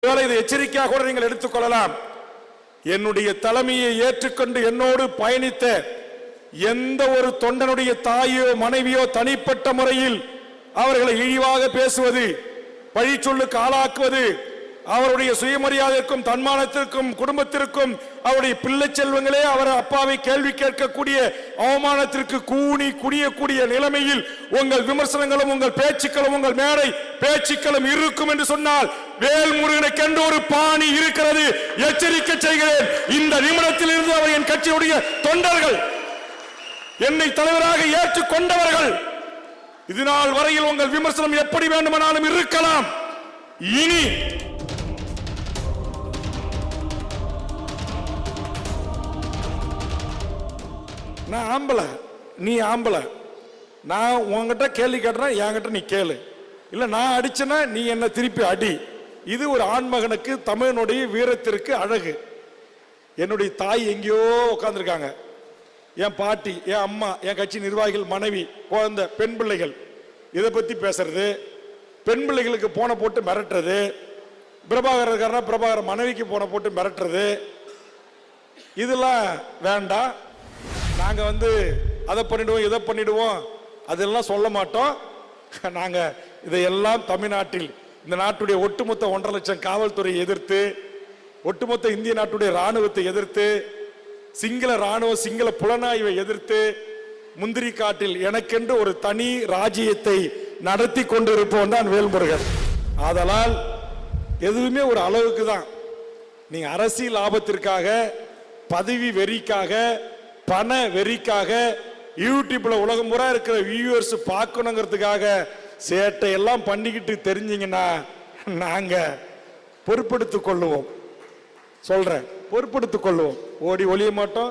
ஒருவேளை இதை எச்சரிக்கையாக கூட நீங்கள் எடுத்துக்கொள்ளலாம். என்னுடைய தலைமையை ஏற்றுக்கொண்டு என்னோடு பயணித்த எந்த ஒரு தொண்டனுடைய தாயோ மனைவியோ தனிப்பட்ட முறையில் அவர்களை இழிவாக பேசுவது, பழிச்சொல்லுக்கு ஆளாக்குவது, அவருடைய சுயமரியாதைக்கும் தன்மானத்திற்கும் குடும்பத்திற்கும் அவருடைய பிள்ளை செல்வங்களே அவர் அப்பாவை கேள்வி கேட்கக்கூடிய அவமானத்திற்கு கூணி குடியக்கூடிய நிலைமையில் உங்கள் விமர்சனங்களும் உங்கள் பேச்சுக்களும் உங்கள் மேடை பேச்சுக்களும் இருக்கும் என்று சொன்னால் வேல்முருகனுக்கு என்று ஒரு பாணி இருக்கிறது. எச்சரிக்கை செய்கிறேன். இந்த நிமிடத்தில் இருந்து அவர் என் கட்சியுடைய தொண்டர்கள், என்னை தலைவராக ஏற்றுக்கொண்டவர்கள், இதுநாள் வரையில் உங்கள் விமர்சனம் எப்படி வேண்டுமானாலும் இருக்கலாம். இனி நான் ஆம்பளை, நீ ஆம்பளை, நான் உங்ககிட்ட கேள்வி கேட்டேன்னா என்கிட்ட நீ கேளு, இல்லை நான் அடிச்சேன்னா நீ என்ன திருப்பி அடி. இது ஒரு ஆண்மகனுக்கு தமிழனுடைய வீரத்திற்கு அழகு. என்னுடைய தாய் எங்கேயோ உட்காந்துருக்காங்க, என் பாட்டி, என் அம்மா, என் கட்சி நிர்வாகிகள், மனைவி, குழந்தை, பெண் பிள்ளைகள், இதை பற்றி பேசுறது, பெண் பிள்ளைகளுக்கு போன போட்டு மிரட்டுறது, பிரபாகர் இருக்காருன்னா பிரபாகர் மனைவிக்கு போன போட்டு மிரட்டுறது, இதெல்லாம் வேண்டாம். நாங்கள் அதை பண்ணிடுவோம் இதை பண்ணிடுவோம் அதெல்லாம் சொல்ல மாட்டோம். நாங்கள் இதையெல்லாம் தமிழ்நாட்டில் இந்த நாட்டுடைய ஒட்டுமொத்த 1.5 லட்சம் காவல்துறையை எதிர்த்து, ஒட்டுமொத்த இந்திய நாட்டுடைய இராணுவத்தை எதிர்த்து, சிங்கள இராணுவ சிங்கள புலனாய்வை எதிர்த்து, முந்திரி காட்டில் எனக்கென்று ஒரு தனி ராஜ்யத்தை நடத்தி கொண்டிருப்போம் தான் வேல்முருகன். ஆதலால் எதுவுமே ஒரு அளவுக்கு தான். நீங்க அரசியல் லாபத்திற்காக, பதவி வெறிக்காக, பண வெறிக்காக, யூடியூப்ல உலகம் பூரா இருக்கிற வியூவர்ஸ் பார்க்கணுங்கிறதுக்காக சேட்டை எல்லாம் பண்ணிக்கிட்டு தெரிஞ்சீங்கன்னா நாங்க பொறுப்பெடுத்துக் கொள்ளுவோம். சொல்றேன், பொறுப்பெடுத்துக் கொள்ளுவோம். ஓடி ஒளிய மாட்டோம்.